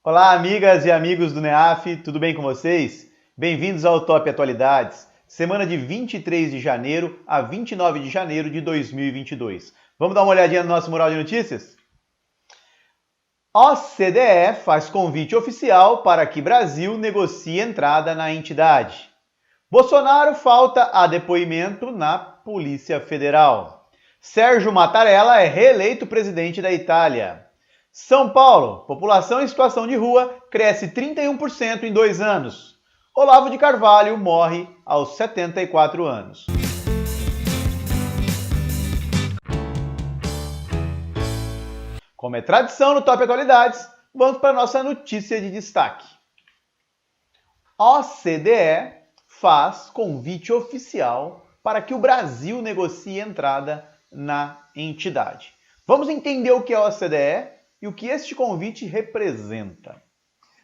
Olá, amigas e amigos do NEAF, tudo bem com vocês? Bem-vindos ao Top Atualidades, semana de 23 de janeiro a 29 de janeiro de 2022. Vamos dar uma olhadinha no nosso mural de notícias? OCDE faz convite oficial para que Brasil negocie entrada na entidade. Bolsonaro falta a depoimento na Polícia Federal. Sérgio Mattarella é reeleito presidente da Itália. São Paulo, população em situação de rua cresce 31% em 2 anos. Olavo de Carvalho morre aos 74 anos. Como é tradição no Top Atualidades, vamos para a nossa notícia de destaque. OCDE faz convite oficial para que o Brasil negocie entrada na entidade. Vamos entender o que é a OCDE e o que este convite representa.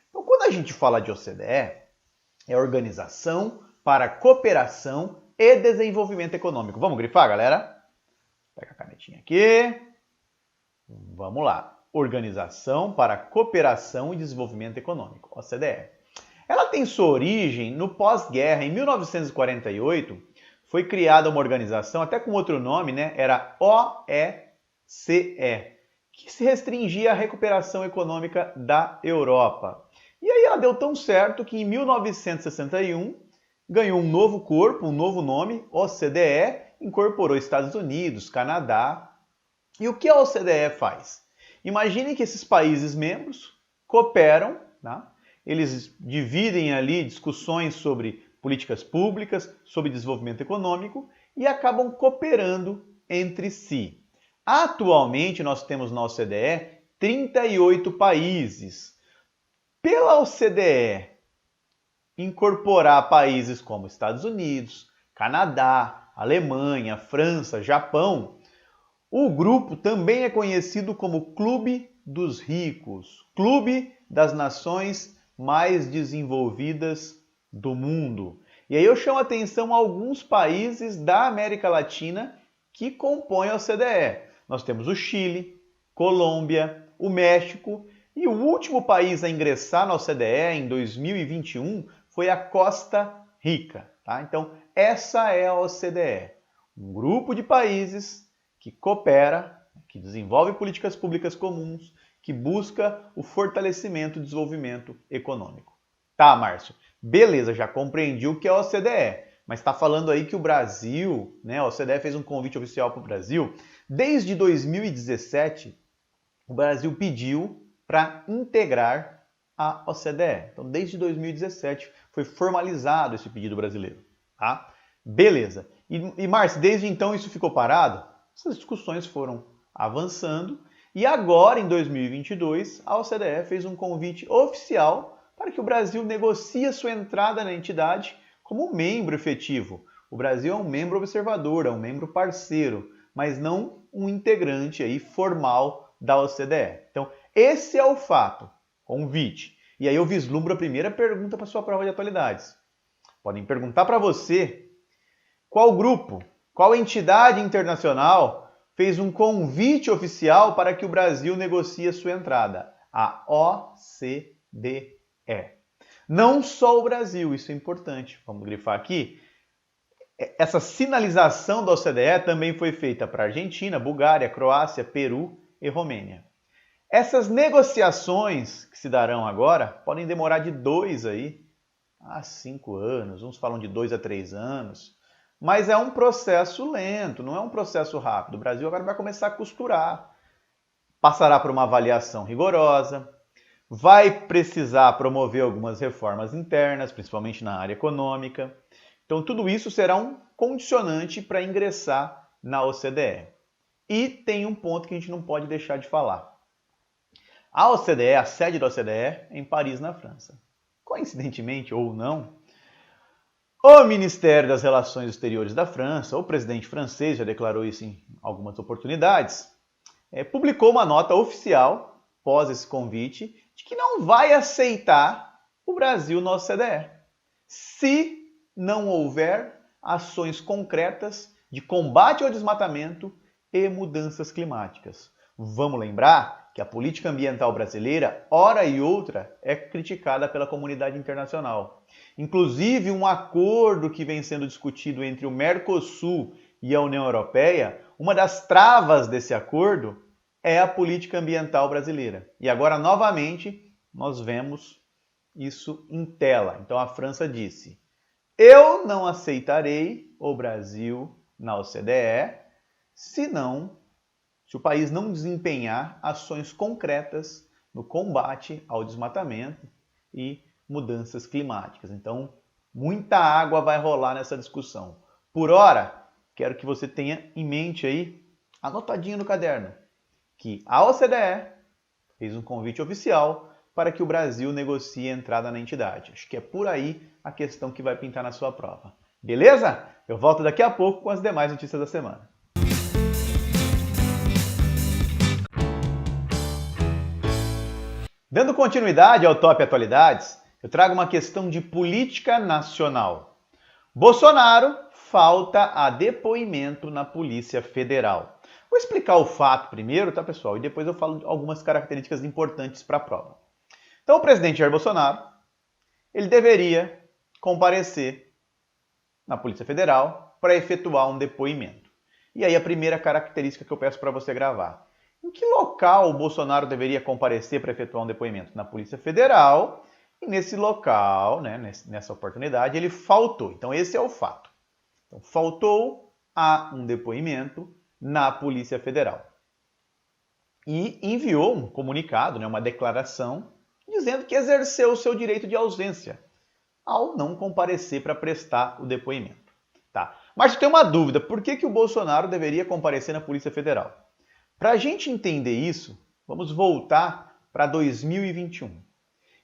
Então, quando a gente fala de OCDE, é Organização para a Cooperação e Desenvolvimento Econômico. Vamos grifar, galera? Pega a canetinha aqui. Vamos lá. Organização para a Cooperação e Desenvolvimento Econômico, OCDE. Ela tem sua origem no pós-guerra. Em 1948, foi criada uma organização, até com outro nome, né? Era OECE, que se restringia à recuperação econômica da Europa. E aí ela deu tão certo que em 1961 ganhou um novo corpo, um novo nome, OCDE, incorporou Estados Unidos, Canadá. E o que a OCDE faz? Imaginem que esses países membros cooperam, tá? Eles dividem ali discussões sobre políticas públicas, sobre desenvolvimento econômico e acabam cooperando entre si. Atualmente, nós temos na OCDE 38 países. Pela OCDE incorporar países como Estados Unidos, Canadá, Alemanha, França, Japão, o grupo também é conhecido como Clube dos Ricos, Clube das Nações mais desenvolvidas do mundo. E aí eu chamo a atenção a alguns países da América Latina que compõem a OCDE. Nós temos o Chile, Colômbia, o México e o último país a ingressar na OCDE em 2021 foi a Costa Rica. Tá? Então, essa é a OCDE, um grupo de países que coopera, que desenvolve políticas públicas comuns, que busca o fortalecimento e desenvolvimento econômico. Tá, Márcio? Beleza, já compreendi o que é a OCDE, mas está falando aí que o Brasil, né, a OCDE fez um convite oficial para o Brasil. Desde 2017, o Brasil pediu para integrar a OCDE. Então, desde 2017 foi formalizado esse pedido brasileiro. Tá? Beleza. E Márcio, desde então isso ficou parado? Essas discussões foram avançando e agora, em 2022, a OCDE fez um convite oficial para que o Brasil negocie a sua entrada na entidade como membro efetivo. O Brasil é um membro observador, é um membro parceiro, mas não um integrante aí formal da OCDE. Então, esse é o fato, convite. E aí eu vislumbro a primeira pergunta para a sua prova de atualidades. Podem perguntar para você qual grupo, qual entidade internacional fez um convite oficial para que o Brasil negocie a sua entrada? A OCDE. Não só o Brasil, isso é importante, vamos grifar aqui. Essa sinalização da OCDE também foi feita para Argentina, Bulgária, Croácia, Peru e Romênia. Essas negociações que se darão agora podem demorar de 2 a 5 anos, uns falam de 2 a 3 anos, mas é um processo lento, não é um processo rápido. O Brasil agora vai começar a costurar, passará por uma avaliação rigorosa, vai precisar promover algumas reformas internas, principalmente na área econômica. Então, tudo isso será um condicionante para ingressar na OCDE. E tem um ponto que a gente não pode deixar de falar. A OCDE, a sede da OCDE, é em Paris, na França. Coincidentemente ou não, o Ministério das Relações Exteriores da França, o presidente francês já declarou isso em algumas oportunidades, publicou uma nota oficial, pós esse convite, de que não vai aceitar o Brasil na OCDE, se não houver ações concretas de combate ao desmatamento e mudanças climáticas. Vamos lembrar que a política ambiental brasileira, hora e outra, é criticada pela comunidade internacional. Inclusive, um acordo que vem sendo discutido entre o Mercosul e a União Europeia, uma das travas desse acordo é a política ambiental brasileira. E agora, novamente, nós vemos isso em tela. Então, a França disse: eu não aceitarei o Brasil na OCDE se o país não desempenhar ações concretas no combate ao desmatamento e mudanças climáticas. Então, muita água vai rolar nessa discussão. Por hora, quero que você tenha em mente aí, anotadinho no caderno, que a OCDE fez um convite oficial para que o Brasil negocie a entrada na entidade. Acho que é por aí a questão que vai pintar na sua prova. Beleza? Eu volto daqui a pouco com as demais notícias da semana. Dando continuidade ao Top Atualidades, eu trago uma questão de política nacional. Bolsonaro falta a depoimento na Polícia Federal. Vou explicar o fato primeiro, tá, pessoal? E depois eu falo algumas características importantes para a prova. Então, o presidente Jair Bolsonaro, ele deveria comparecer na Polícia Federal para efetuar um depoimento. E aí a primeira característica que eu peço para você gravar. Em que local o Bolsonaro deveria comparecer para efetuar um depoimento? Na Polícia Federal. E nesse local, né, nessa oportunidade, ele faltou. Então esse é o fato. Então, faltou a um depoimento na Polícia Federal. E enviou um comunicado, né, uma declaração, dizendo que exerceu o seu direito de ausência ao não comparecer para prestar o depoimento. Tá? Mas tem uma dúvida, por que o Bolsonaro deveria comparecer na Polícia Federal? Para a gente entender isso, vamos voltar para 2021.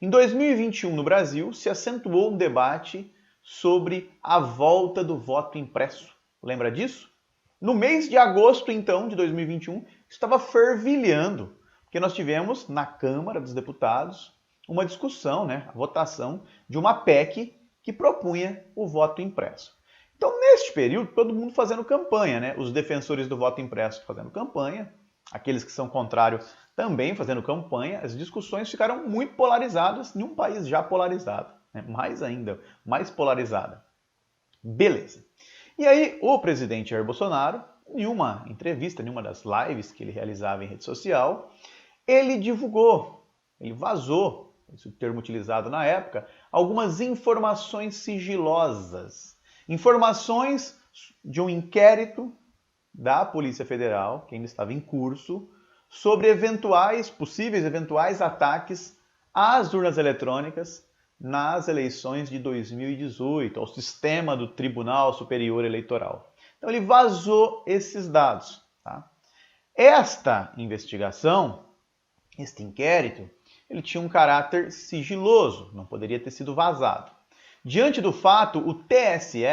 Em 2021, no Brasil, se acentuou um debate sobre a volta do voto impresso. Lembra disso? No mês de agosto, então, de 2021, estava fervilhando, porque nós tivemos na Câmara dos Deputados uma discussão, né, a votação de uma PEC que propunha o voto impresso. Então, neste período, todo mundo fazendo campanha, né? Os defensores do voto impresso fazendo campanha, aqueles que são contrários também fazendo campanha. As discussões ficaram muito polarizadas em um país já polarizado, né? Mais ainda, mais polarizada. Beleza. E aí, o presidente Jair Bolsonaro, em uma entrevista, em uma das lives que ele realizava em rede social, ele divulgou, ele vazou, esse é o termo utilizado na época, algumas informações sigilosas. Informações de um inquérito da Polícia Federal, que ainda estava em curso, sobre possíveis eventuais ataques às urnas eletrônicas nas eleições de 2018, ao sistema do Tribunal Superior Eleitoral. Então ele vazou esses dados. Tá? Esta investigação, este inquérito, ele tinha um caráter sigiloso, não poderia ter sido vazado. Diante do fato, o TSE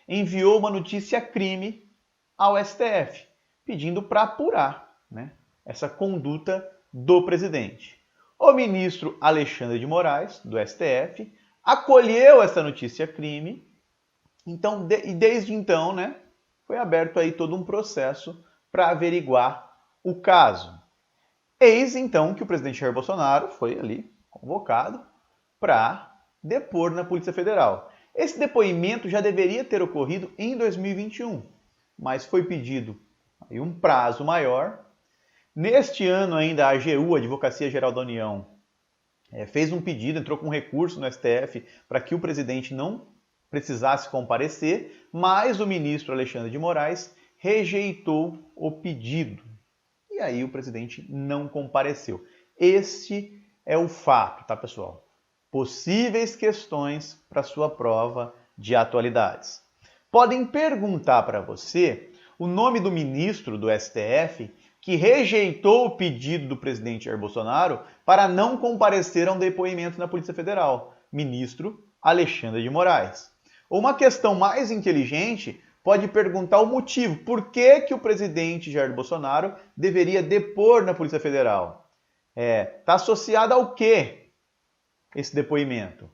enviou uma notícia-crime ao STF, pedindo para apurar, né, essa conduta do presidente. O ministro Alexandre de Moraes, do STF, acolheu essa notícia-crime, então, e desde então, né, foi aberto aí todo um processo para averiguar o caso. Eis então que o presidente Jair Bolsonaro foi ali convocado para depor na Polícia Federal. Esse depoimento já deveria ter ocorrido em 2021, mas foi pedido aí um prazo maior. Neste ano ainda a AGU, a Advocacia Geral da União, fez um pedido, entrou com um recurso no STF para que o presidente não precisasse comparecer, mas o ministro Alexandre de Moraes rejeitou o pedido. E aí o presidente não compareceu. Este é o fato, tá, pessoal? Possíveis questões para sua prova de atualidades. Podem perguntar para você o nome do ministro do STF que rejeitou o pedido do presidente Jair Bolsonaro para não comparecer a um depoimento na Polícia Federal. Ministro Alexandre de Moraes. Ou uma questão mais inteligente pode perguntar o motivo. Por que o presidente Jair Bolsonaro deveria depor na Polícia Federal? Está associado ao quê esse depoimento?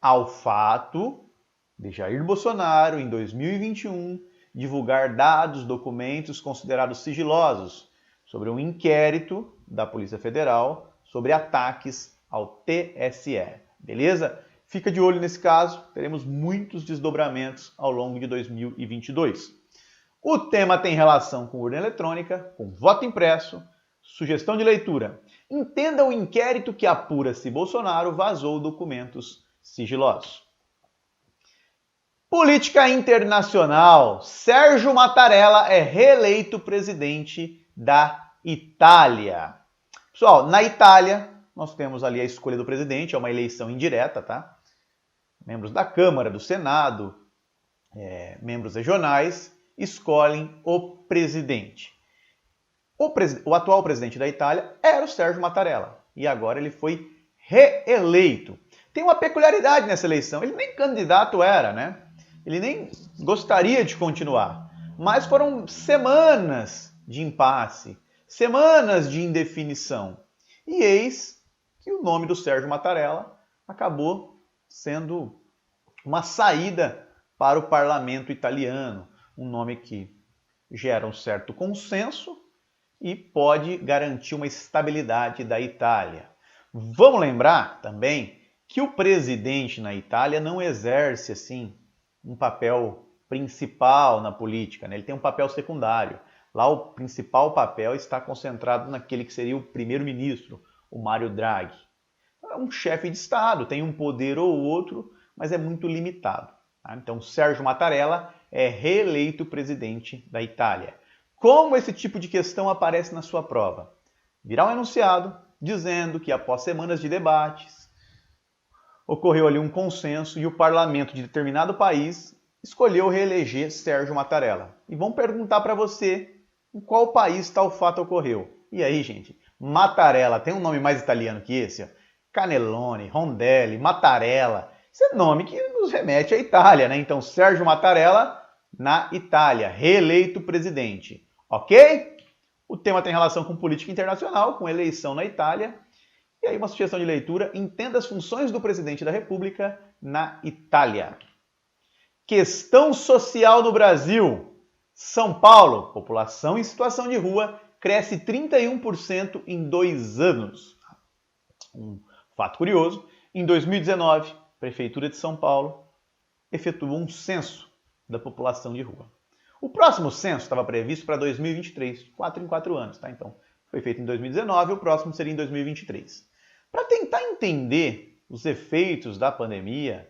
Ao fato de Jair Bolsonaro, em 2021, divulgar dados, documentos considerados sigilosos sobre um inquérito da Polícia Federal sobre ataques ao TSE, beleza? Fica de olho nesse caso, teremos muitos desdobramentos ao longo de 2022. O tema tem relação com urna eletrônica, com voto impresso, sugestão de leitura. Entenda o inquérito que apura se Bolsonaro vazou documentos sigilosos. Política internacional. Sérgio Mattarella é reeleito presidente da Itália. Pessoal, na Itália, nós temos ali a escolha do presidente, é uma eleição indireta, tá? Membros da Câmara, do Senado, membros regionais, escolhem o presidente. O atual presidente da Itália era o Sérgio Mattarella e agora ele foi reeleito. Tem uma peculiaridade nessa eleição, ele nem candidato era, né? Ele nem gostaria de continuar, mas foram semanas de impasse, semanas de indefinição. E eis que o nome do Sérgio Mattarella acabou sendo uma saída para o parlamento italiano, um nome que gera um certo consenso e pode garantir uma estabilidade da Itália. Vamos lembrar também que o presidente na Itália não exerce assim um papel principal na política, né? Ele tem um papel secundário. Lá o principal papel está concentrado naquele que seria o primeiro-ministro, o Mário Draghi. É um chefe de Estado, tem um poder ou outro, mas é muito limitado. Tá? Então, Sérgio Mattarella é reeleito presidente da Itália. Como esse tipo de questão aparece na sua prova? Virá um enunciado dizendo que após semanas de debates, ocorreu ali um consenso e o parlamento de determinado país escolheu reeleger Sérgio Mattarella. E vão perguntar para você em qual país tal fato ocorreu. E aí, gente, Mattarella tem um nome mais italiano que esse? Ó. Cannelloni, Rondelli, Mattarella. Esse é nome que nos remete à Itália, né? Então, Sérgio Mattarella na Itália, reeleito presidente. Ok? O tema tem relação com política internacional, com eleição na Itália. E aí uma sugestão de leitura, entenda as funções do presidente da República na Itália. Questão social no Brasil. São Paulo, população em situação de rua, cresce 31% em 2 anos. Um fato curioso, em 2019, a Prefeitura de São Paulo efetuou um censo da população de rua. O próximo censo estava previsto para 2023, 4 em 4 anos, tá? Então, foi feito em 2019, o próximo seria em 2023. Para tentar entender os efeitos da pandemia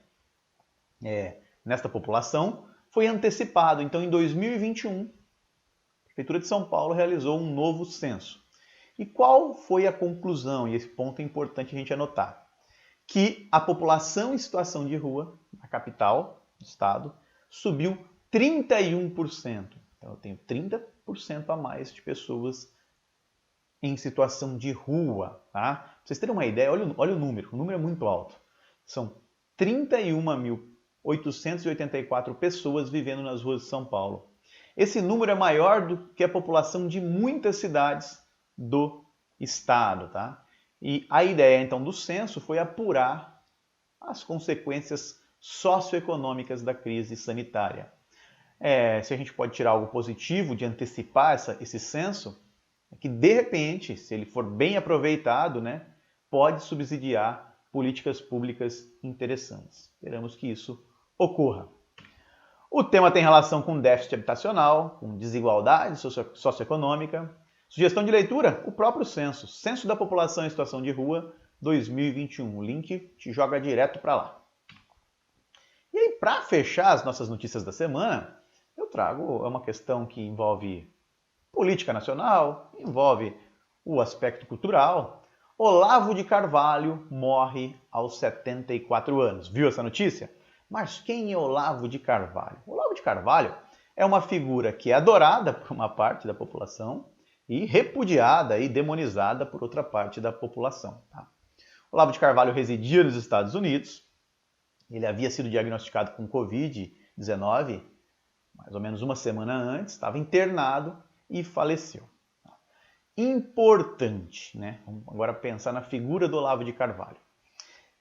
nesta população, foi antecipado. Então, em 2021, a Prefeitura de São Paulo realizou um novo censo. E qual foi a conclusão? E esse ponto é importante a gente anotar. Que a população em situação de rua, na capital do estado, subiu 31%. Então, eu tenho 30% a mais de pessoas em situação de rua. Tá? Pra vocês terem uma ideia, olha o número é muito alto. São 31.884 pessoas vivendo nas ruas de São Paulo. Esse número é maior do que a população de muitas cidades do estado. Tá? E a ideia, então, do censo foi apurar as consequências socioeconômicas da crise sanitária. Se a gente pode tirar algo positivo de antecipar esse censo, é que, de repente, se ele for bem aproveitado, né, pode subsidiar políticas públicas interessantes. Esperamos que isso ocorra. O tema tem relação com déficit habitacional, com desigualdade socioeconômica. Sugestão de leitura? O próprio censo. Censo da população em situação de rua 2021. O link te joga direto para lá. E aí, para fechar as nossas notícias da semana, eu trago uma questão que envolve política nacional, envolve o aspecto cultural. Olavo de Carvalho morre aos 74 anos. Viu essa notícia? Mas quem é Olavo de Carvalho? Olavo de Carvalho é uma figura que é adorada por uma parte da população e repudiada e demonizada por outra parte da população. Tá? Olavo de Carvalho residia nos Estados Unidos. Ele havia sido diagnosticado com Covid-19 mais ou menos uma semana antes, estava internado e faleceu. Importante, né? Vamos agora pensar na figura do Olavo de Carvalho.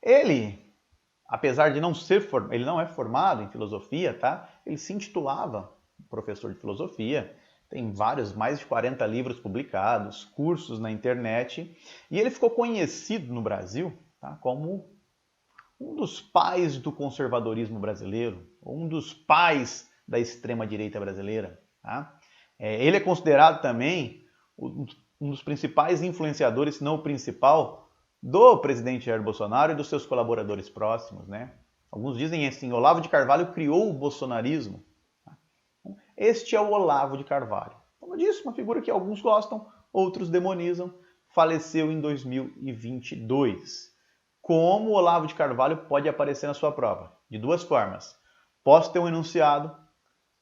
Ele, apesar de não ser ele não é formado em filosofia, tá? Ele se intitulava professor de filosofia, tem mais de 40 livros publicados, cursos na internet, e ele ficou conhecido no Brasil, tá, como um dos pais do conservadorismo brasileiro, um dos pais da extrema-direita brasileira. Tá? Ele é considerado também um dos principais influenciadores, se não o principal, do presidente Jair Bolsonaro e dos seus colaboradores próximos. Né? Alguns dizem assim, Olavo de Carvalho criou o bolsonarismo. Tá? Este é o Olavo de Carvalho. Como eu disse, uma figura que alguns gostam, outros demonizam, faleceu em 2022. Como o Olavo de Carvalho pode aparecer na sua prova? De duas formas. Posso ter um enunciado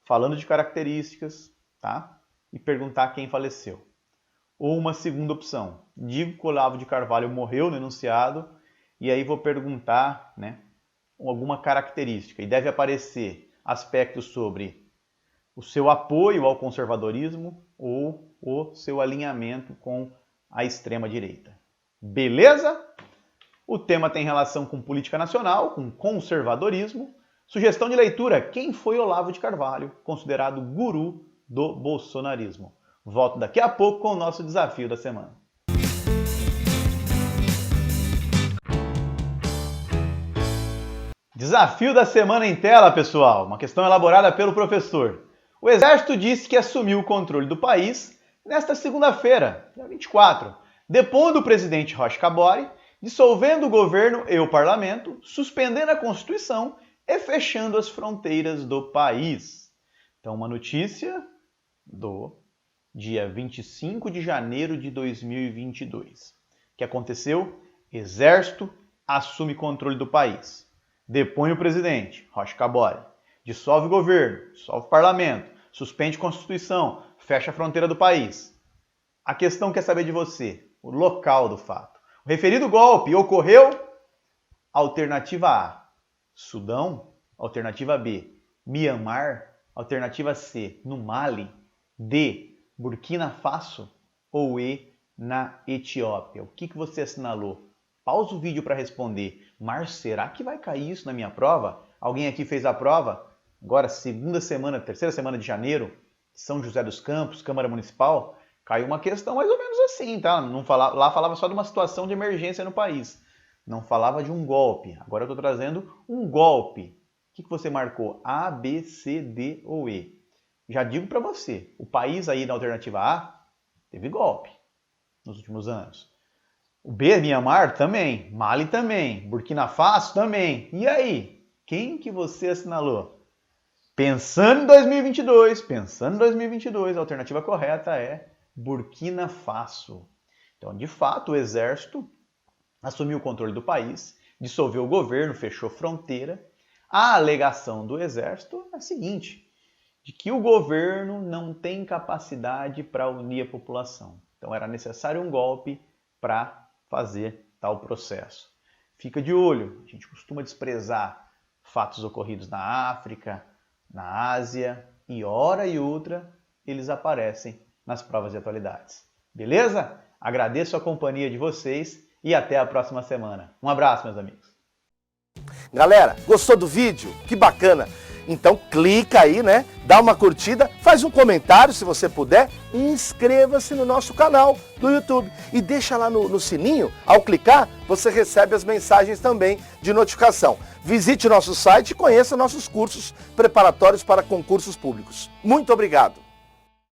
falando de características, tá? E perguntar quem faleceu. Ou uma segunda opção. Digo que o Olavo de Carvalho morreu no enunciado e aí vou perguntar, né, alguma característica. E deve aparecer aspectos sobre o seu apoio ao conservadorismo ou o seu alinhamento com a extrema-direita. Beleza? O tema tem relação com política nacional, com conservadorismo. Sugestão de leitura: quem foi Olavo de Carvalho, considerado guru do bolsonarismo? Volto daqui a pouco com o nosso desafio da semana. Desafio da semana em tela, pessoal. Uma questão elaborada pelo professor. O Exército disse que assumiu o controle do país nesta segunda-feira, dia 24, depondo o presidente Roch Kabore, dissolvendo o governo e o parlamento, suspendendo a Constituição e fechando as fronteiras do país. Então, uma notícia do dia 25 de janeiro de 2022. O que aconteceu? Exército assume controle do país. Depõe o presidente, Roch Kabore. Dissolve o governo, dissolve o parlamento, suspende a Constituição, fecha a fronteira do país. A questão quer saber de você, o local do fato. O referido golpe ocorreu? Alternativa A, Sudão. Alternativa B, Mianmar. Alternativa C, no Mali. D, Burkina Faso. Ou E, na Etiópia. O que você assinalou? Pausa o vídeo para responder. Mas será que vai cair isso na minha prova? Alguém aqui fez a prova? Agora, terceira semana de janeiro, São José dos Campos, Câmara Municipal, caiu uma questão mais ou menos assim, tá? Lá falava só de uma situação de emergência no país. Não falava de um golpe. Agora eu estou trazendo um golpe. O que você marcou? A, B, C, D ou E? Já digo para você, o país aí na alternativa A teve golpe nos últimos anos. O B, Mianmar, também. Mali também. Burkina Faso também. E aí? Quem que você assinalou? Pensando em 2022, a alternativa correta é Burkina Faso. Então, de fato, o exército assumiu o controle do país, dissolveu o governo, fechou fronteira. A alegação do exército é a seguinte, de que o governo não tem capacidade para unir a população. Então, era necessário um golpe para fazer tal processo. Fica de olho, a gente costuma desprezar fatos ocorridos na África, na Ásia, e hora e outra eles aparecem nas provas de atualidades. Beleza? Agradeço a companhia de vocês e até a próxima semana. Um abraço, meus amigos. Galera, gostou do vídeo? Que bacana! Então clica aí, né? Dá uma curtida, faz um comentário se você puder e inscreva-se no nosso canal do YouTube. E deixa lá no sininho, ao clicar, você recebe as mensagens também de notificação. Visite nosso site e conheça nossos cursos preparatórios para concursos públicos. Muito obrigado!